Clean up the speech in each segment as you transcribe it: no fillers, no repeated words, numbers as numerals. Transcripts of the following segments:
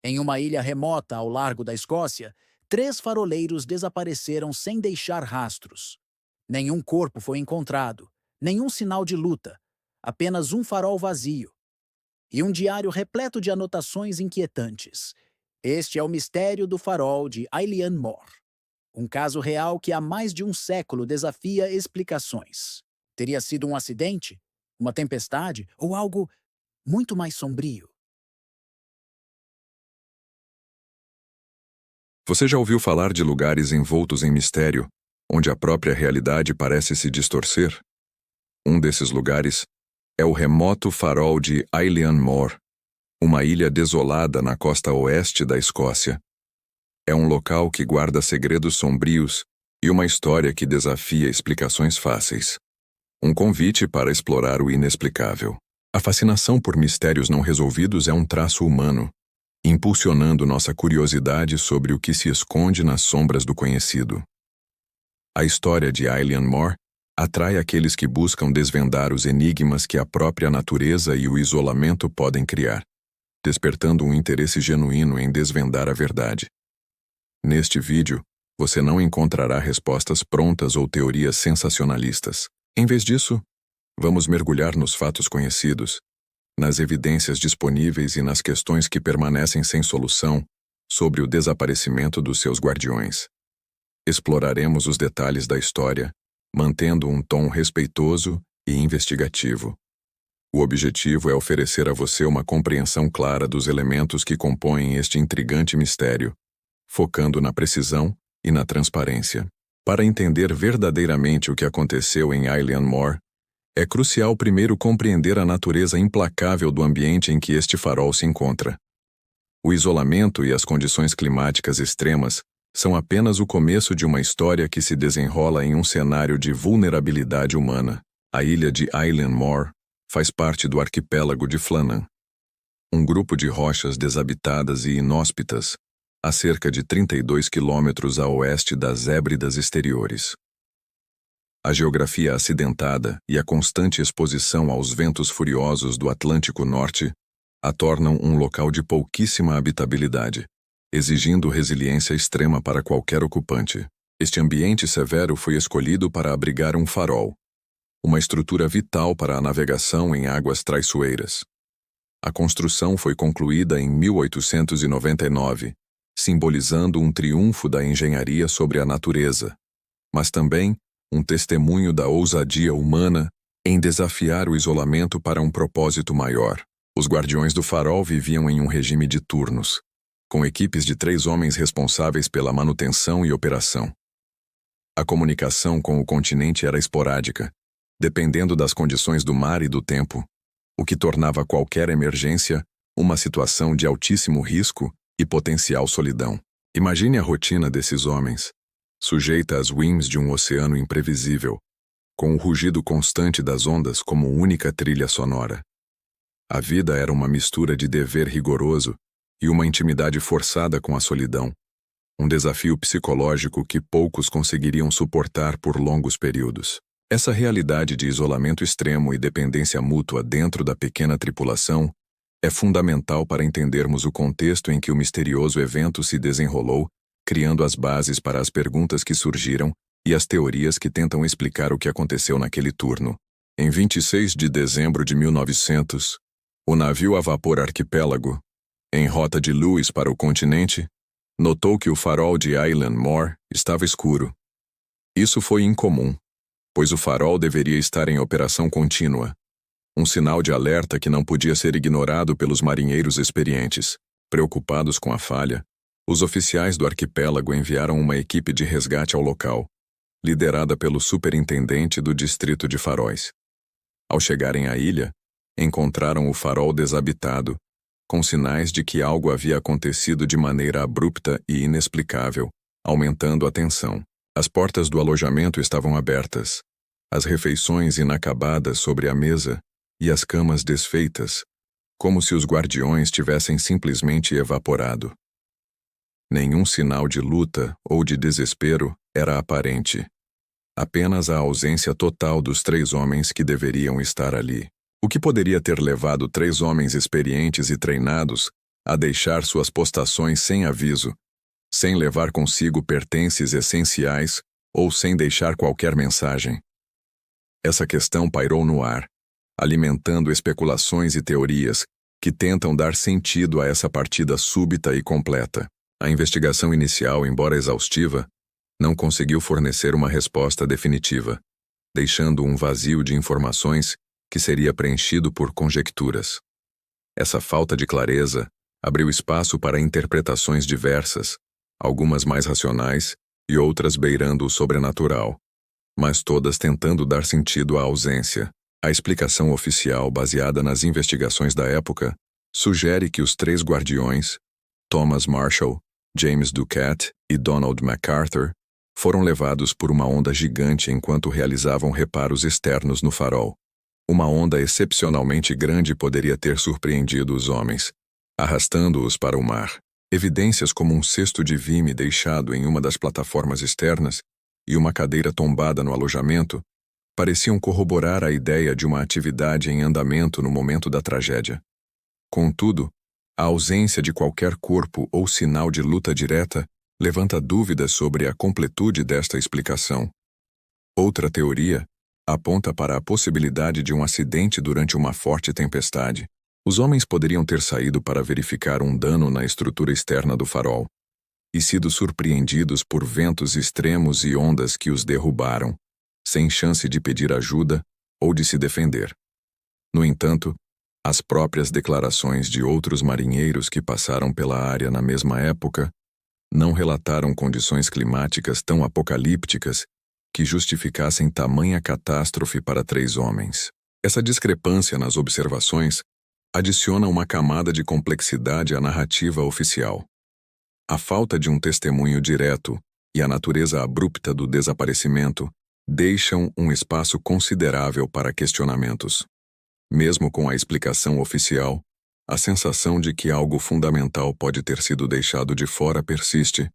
Em uma ilha remota ao largo da Escócia, 3 faroleiros desapareceram sem deixar rastros. Nenhum corpo foi encontrado, nenhum sinal de luta, apenas um farol vazio e um diário repleto de anotações inquietantes. Este é o mistério do farol de Eilean Mor, um caso real que há mais de um século desafia explicações. Teria sido um acidente? Uma tempestade? Ou algo muito mais sombrio? Você já ouviu falar de lugares envoltos em mistério, onde a própria realidade parece se distorcer? Um desses lugares é o remoto farol de Eilean Mor, uma ilha desolada na costa oeste da Escócia. É um local que guarda segredos sombrios e uma história que desafia explicações fáceis. Um convite para explorar o inexplicável. A fascinação por mistérios não resolvidos é um traço humano, impulsionando nossa curiosidade sobre o que se esconde nas sombras do conhecido. A história de Eilean Mor atrai aqueles que buscam desvendar os enigmas que a própria natureza e o isolamento podem criar, despertando um interesse genuíno em desvendar a verdade. Neste vídeo, você não encontrará respostas prontas ou teorias sensacionalistas. Em vez disso, vamos mergulhar nos fatos conhecidos, nas evidências disponíveis e nas questões que permanecem sem solução sobre o desaparecimento dos seus guardiões. Exploraremos os detalhes da história, mantendo um tom respeitoso e investigativo. O objetivo é oferecer a você uma compreensão clara dos elementos que compõem este intrigante mistério, focando na precisão e na transparência. Para entender verdadeiramente o que aconteceu em Eilean Mor, é crucial primeiro compreender a natureza implacável do ambiente em que este farol se encontra. O isolamento e as condições climáticas extremas são apenas o começo de uma história que se desenrola em um cenário de vulnerabilidade humana. A ilha de Eilean Mor faz parte do arquipélago de Flannan, um grupo de rochas desabitadas e inóspitas, a cerca de 32 quilômetros a oeste das Hébridas exteriores. A geografia acidentada e a constante exposição aos ventos furiosos do Atlântico Norte a tornam um local de pouquíssima habitabilidade, exigindo resiliência extrema para qualquer ocupante. Este ambiente severo foi escolhido para abrigar um farol, uma estrutura vital para a navegação em águas traiçoeiras. A construção foi concluída em 1899, simbolizando um triunfo da engenharia sobre a natureza, mas também um testemunho da ousadia humana em desafiar o isolamento para um propósito maior. Os guardiões do farol viviam em um regime de turnos, com equipes de 3 homens responsáveis pela manutenção e operação. A comunicação com o continente era esporádica, dependendo das condições do mar e do tempo, o que tornava qualquer emergência uma situação de altíssimo risco e potencial solidão. Imagine a rotina desses homens, sujeita às whims de um oceano imprevisível, com o rugido constante das ondas como única trilha sonora. A vida era uma mistura de dever rigoroso e uma intimidade forçada com a solidão, um desafio psicológico que poucos conseguiriam suportar por longos períodos. Essa realidade de isolamento extremo e dependência mútua dentro da pequena tripulação é fundamental para entendermos o contexto em que o misterioso evento se desenrolou, criando as bases para as perguntas que surgiram e as teorias que tentam explicar o que aconteceu naquele turno. Em 26 de dezembro de 1900, o navio a vapor Arquipélago, em rota de Lewis para o continente, notou que o farol de Eilean Mor estava escuro. Isso foi incomum, pois o farol deveria estar em operação contínua, um sinal de alerta que não podia ser ignorado pelos marinheiros experientes. Preocupados com a falha, os oficiais do arquipélago enviaram uma equipe de resgate ao local, liderada pelo superintendente do distrito de faróis. Ao chegarem à ilha, encontraram o farol desabitado, com sinais de que algo havia acontecido de maneira abrupta e inexplicável, aumentando a tensão. As portas do alojamento estavam abertas, as refeições inacabadas sobre a mesa e as camas desfeitas, como se os guardiões tivessem simplesmente evaporado. Nenhum sinal de luta ou de desespero era aparente. Apenas a ausência total dos 3 homens que deveriam estar ali. O que poderia ter levado 3 homens experientes e treinados a deixar suas postações sem aviso, sem levar consigo pertences essenciais ou sem deixar qualquer mensagem. Essa questão pairou no ar, alimentando especulações e teorias que tentam dar sentido a essa partida súbita e completa. A investigação inicial, embora exaustiva, não conseguiu fornecer uma resposta definitiva, deixando um vazio de informações que seria preenchido por conjecturas. Essa falta de clareza abriu espaço para interpretações diversas, algumas mais racionais e outras beirando o sobrenatural, mas todas tentando dar sentido à ausência. A explicação oficial, baseada nas investigações da época, sugere que os 3 guardiões, Thomas Marshall, James Duquette e Donald MacArthur, foram levados por uma onda gigante enquanto realizavam reparos externos no farol. Uma onda excepcionalmente grande poderia ter surpreendido os homens, arrastando-os para o mar. Evidências como um cesto de vime deixado em uma das plataformas externas e uma cadeira tombada no alojamento pareciam corroborar a ideia de uma atividade em andamento no momento da tragédia. Contudo, a ausência de qualquer corpo ou sinal de luta direta levanta dúvidas sobre a completude desta explicação. Outra teoria aponta para a possibilidade de um acidente durante uma forte tempestade. Os homens poderiam ter saído para verificar um dano na estrutura externa do farol e sido surpreendidos por ventos extremos e ondas que os derrubaram, sem chance de pedir ajuda ou de se defender. No entanto, as próprias declarações de outros marinheiros que passaram pela área na mesma época não relataram condições climáticas tão apocalípticas que justificassem tamanha catástrofe para 3 homens. Essa discrepância nas observações adiciona uma camada de complexidade à narrativa oficial. A falta de um testemunho direto e a natureza abrupta do desaparecimento deixam um espaço considerável para questionamentos. Mesmo com a explicação oficial, a sensação de que algo fundamental pode ter sido deixado de fora persiste,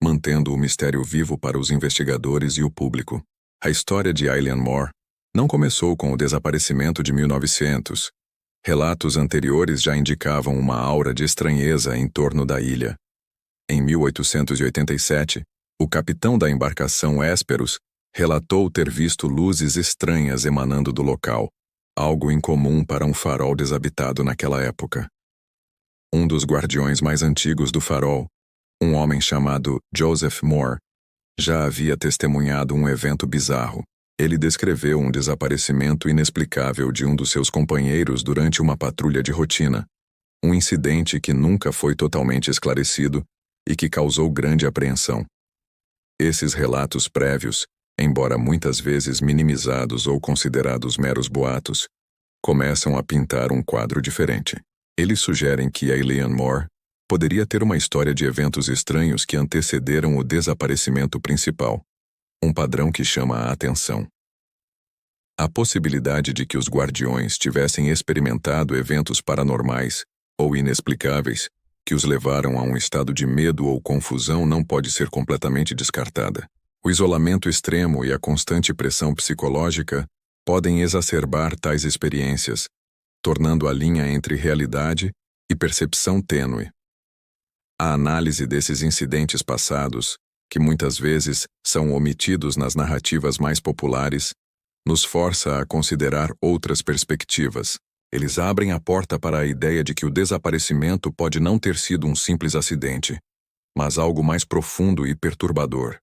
mantendo o mistério vivo para os investigadores e o público. A história de Ailean Mor não começou com o desaparecimento de 1900. Relatos anteriores já indicavam uma aura de estranheza em torno da ilha. Em 1887, o capitão da embarcação Hesperus relatou ter visto luzes estranhas emanando do local, algo incomum para um farol desabitado naquela época. Um dos guardiões mais antigos do farol, um homem chamado Joseph Moore, já havia testemunhado um evento bizarro. Ele descreveu um desaparecimento inexplicável de um dos seus companheiros durante uma patrulha de rotina, um incidente que nunca foi totalmente esclarecido e que causou grande apreensão. Esses relatos prévios, embora muitas vezes minimizados ou considerados meros boatos, começam a pintar um quadro diferente. Eles sugerem que Ailean Mor poderia ter uma história de eventos estranhos que antecederam o desaparecimento principal, um padrão que chama a atenção. A possibilidade de que os guardiões tivessem experimentado eventos paranormais ou inexplicáveis que os levaram a um estado de medo ou confusão não pode ser completamente descartada. O isolamento extremo e a constante pressão psicológica podem exacerbar tais experiências, tornando a linha entre realidade e percepção tênue. A análise desses incidentes passados, que muitas vezes são omitidos nas narrativas mais populares, nos força a considerar outras perspectivas. Eles abrem a porta para a ideia de que o desaparecimento pode não ter sido um simples acidente, mas algo mais profundo e perturbador.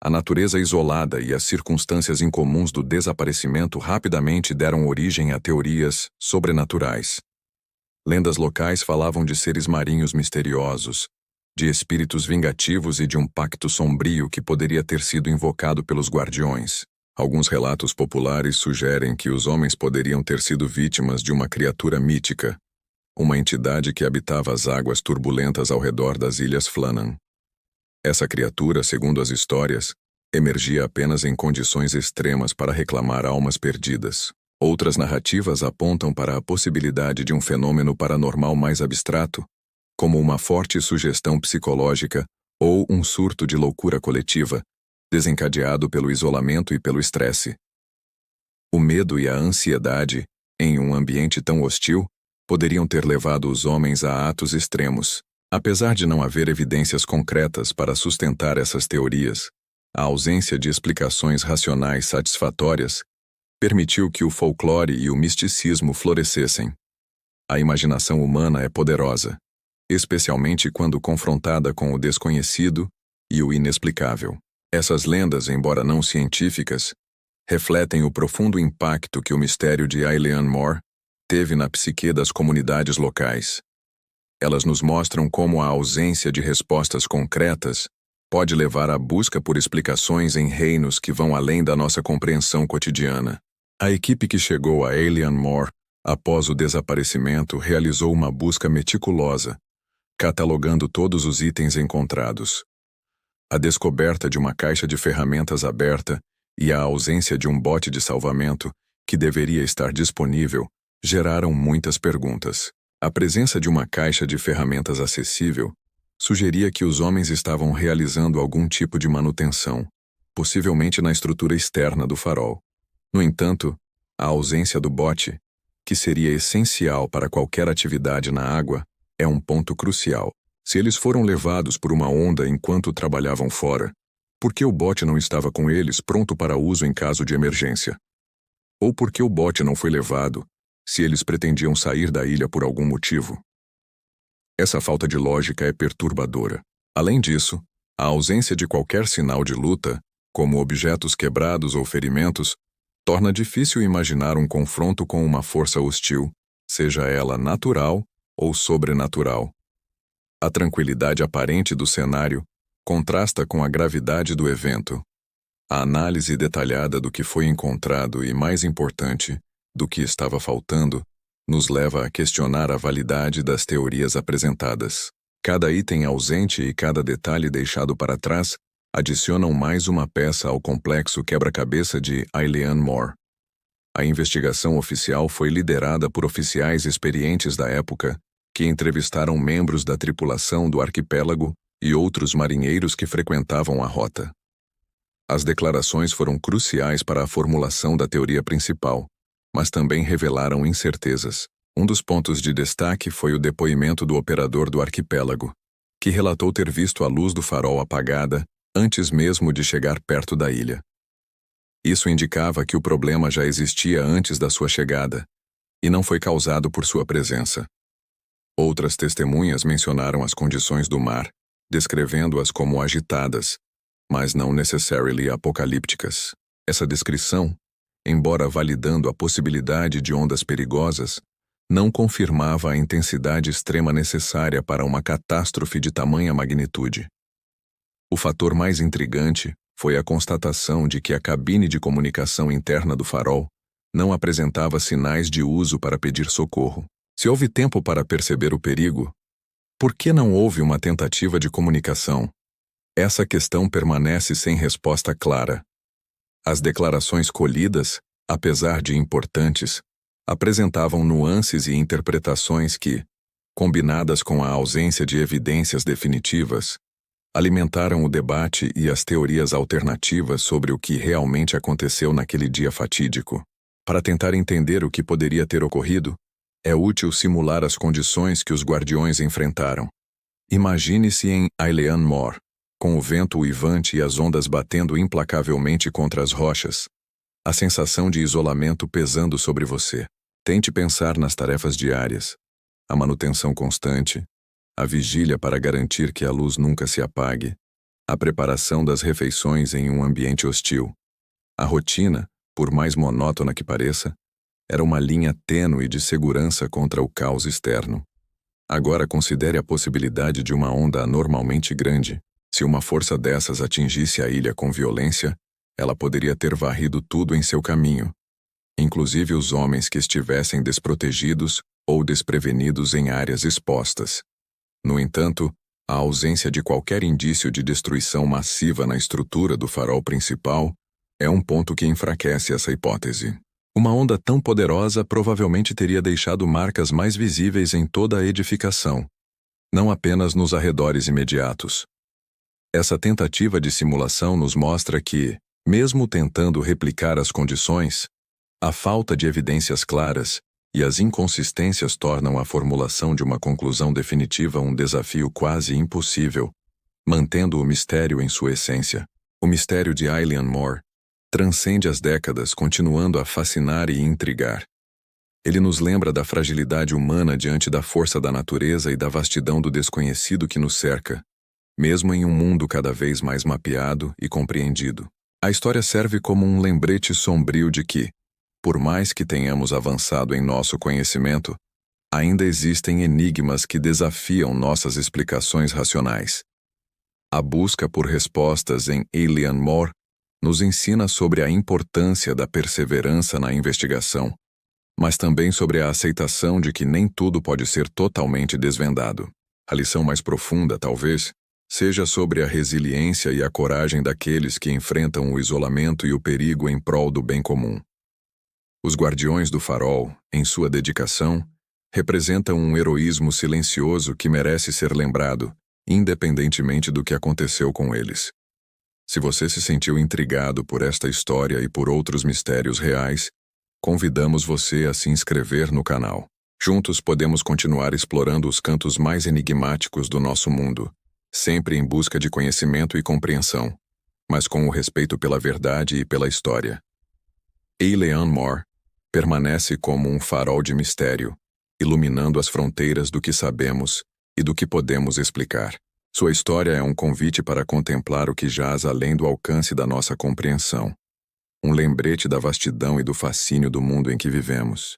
A natureza isolada e as circunstâncias incomuns do desaparecimento rapidamente deram origem a teorias sobrenaturais. Lendas locais falavam de seres marinhos misteriosos, de espíritos vingativos e de um pacto sombrio que poderia ter sido invocado pelos guardiões. Alguns relatos populares sugerem que os homens poderiam ter sido vítimas de uma criatura mítica, uma entidade que habitava as águas turbulentas ao redor das Ilhas Flannan. Essa criatura, segundo as histórias, emergia apenas em condições extremas para reclamar almas perdidas. Outras narrativas apontam para a possibilidade de um fenômeno paranormal mais abstrato, como uma forte sugestão psicológica ou um surto de loucura coletiva, desencadeado pelo isolamento e pelo estresse. O medo e a ansiedade, em um ambiente tão hostil, poderiam ter levado os homens a atos extremos. Apesar de não haver evidências concretas para sustentar essas teorias, a ausência de explicações racionais satisfatórias permitiu que o folclore e o misticismo florescessem. A imaginação humana é poderosa, especialmente quando confrontada com o desconhecido e o inexplicável. Essas lendas, embora não científicas, refletem o profundo impacto que o mistério de Eilean Mor teve na psique das comunidades locais. Elas nos mostram como a ausência de respostas concretas pode levar à busca por explicações em reinos que vão além da nossa compreensão cotidiana. A equipe que chegou a Eilean Mor após o desaparecimento realizou uma busca meticulosa, catalogando todos os itens encontrados. A descoberta de uma caixa de ferramentas aberta e a ausência de um bote de salvamento, que deveria estar disponível, geraram muitas perguntas. A presença de uma caixa de ferramentas acessível sugeria que os homens estavam realizando algum tipo de manutenção, possivelmente na estrutura externa do farol. No entanto, a ausência do bote, que seria essencial para qualquer atividade na água, é um ponto crucial. Se eles foram levados por uma onda enquanto trabalhavam fora, por que o bote não estava com eles pronto para uso em caso de emergência? Ou por que o bote não foi levado se eles pretendiam sair da ilha por algum motivo? Essa falta de lógica é perturbadora. Além disso, a ausência de qualquer sinal de luta, como objetos quebrados ou ferimentos, torna difícil imaginar um confronto com uma força hostil, seja ela natural ou sobrenatural. A tranquilidade aparente do cenário contrasta com a gravidade do evento. A análise detalhada do que foi encontrado e, mais importante, do que estava faltando, nos leva a questionar a validade das teorias apresentadas. Cada item ausente e cada detalhe deixado para trás adicionam mais uma peça ao complexo quebra-cabeça de Eilean Mor. A investigação oficial foi liderada por oficiais experientes da época que entrevistaram membros da tripulação do arquipélago e outros marinheiros que frequentavam a rota. As declarações foram cruciais para a formulação da teoria principal, mas também revelaram incertezas. Um dos pontos de destaque foi o depoimento do operador do arquipélago, que relatou ter visto a luz do farol apagada antes mesmo de chegar perto da ilha. Isso indicava que o problema já existia antes da sua chegada, e não foi causado por sua presença. Outras testemunhas mencionaram as condições do mar, descrevendo-as como agitadas, mas não necessariamente apocalípticas. Essa descrição, embora validando a possibilidade de ondas perigosas, não confirmava a intensidade extrema necessária para uma catástrofe de tamanha magnitude. O fator mais intrigante foi a constatação de que a cabine de comunicação interna do farol não apresentava sinais de uso para pedir socorro. Se houve tempo para perceber o perigo, por que não houve uma tentativa de comunicação? Essa questão permanece sem resposta clara. As declarações colhidas, apesar de importantes, apresentavam nuances e interpretações que, combinadas com a ausência de evidências definitivas, alimentaram o debate e as teorias alternativas sobre o que realmente aconteceu naquele dia fatídico. Para tentar entender o que poderia ter ocorrido, é útil simular as condições que os guardiões enfrentaram. Imagine-se em Eilean Mor, com o vento uivante e as ondas batendo implacavelmente contra as rochas, a sensação de isolamento pesando sobre você. Tente pensar nas tarefas diárias, a manutenção constante, a vigília para garantir que a luz nunca se apague, a preparação das refeições em um ambiente hostil. A rotina, por mais monótona que pareça, era uma linha tênue de segurança contra o caos externo. Agora considere a possibilidade de uma onda anormalmente grande. Se uma força dessas atingisse a ilha com violência, ela poderia ter varrido tudo em seu caminho, inclusive os homens que estivessem desprotegidos ou desprevenidos em áreas expostas. No entanto, a ausência de qualquer indício de destruição massiva na estrutura do farol principal é um ponto que enfraquece essa hipótese. Uma onda tão poderosa provavelmente teria deixado marcas mais visíveis em toda a edificação, não apenas nos arredores imediatos. Essa tentativa de simulação nos mostra que, mesmo tentando replicar as condições, a falta de evidências claras e as inconsistências tornam a formulação de uma conclusão definitiva um desafio quase impossível, mantendo o mistério em sua essência. O mistério de Ailean Mor transcende as décadas, continuando a fascinar e intrigar. Ele nos lembra da fragilidade humana diante da força da natureza e da vastidão do desconhecido que nos cerca, mesmo em um mundo cada vez mais mapeado e compreendido. A história serve como um lembrete sombrio de que, por mais que tenhamos avançado em nosso conhecimento, ainda existem enigmas que desafiam nossas explicações racionais. A busca por respostas em Ailean Mor nos ensina sobre a importância da perseverança na investigação, mas também sobre a aceitação de que nem tudo pode ser totalmente desvendado. A lição mais profunda, talvez, seja sobre a resiliência e a coragem daqueles que enfrentam o isolamento e o perigo em prol do bem comum. Os Guardiões do Farol, em sua dedicação, representam um heroísmo silencioso que merece ser lembrado, independentemente do que aconteceu com eles. Se você se sentiu intrigado por esta história e por outros mistérios reais, convidamos você a se inscrever no canal. Juntos podemos continuar explorando os cantos mais enigmáticos do nosso mundo, sempre em busca de conhecimento e compreensão, mas com o respeito pela verdade e pela história. Ailean Mor permanece como um farol de mistério, iluminando as fronteiras do que sabemos e do que podemos explicar. Sua história é um convite para contemplar o que jaz além do alcance da nossa compreensão, um lembrete da vastidão e do fascínio do mundo em que vivemos.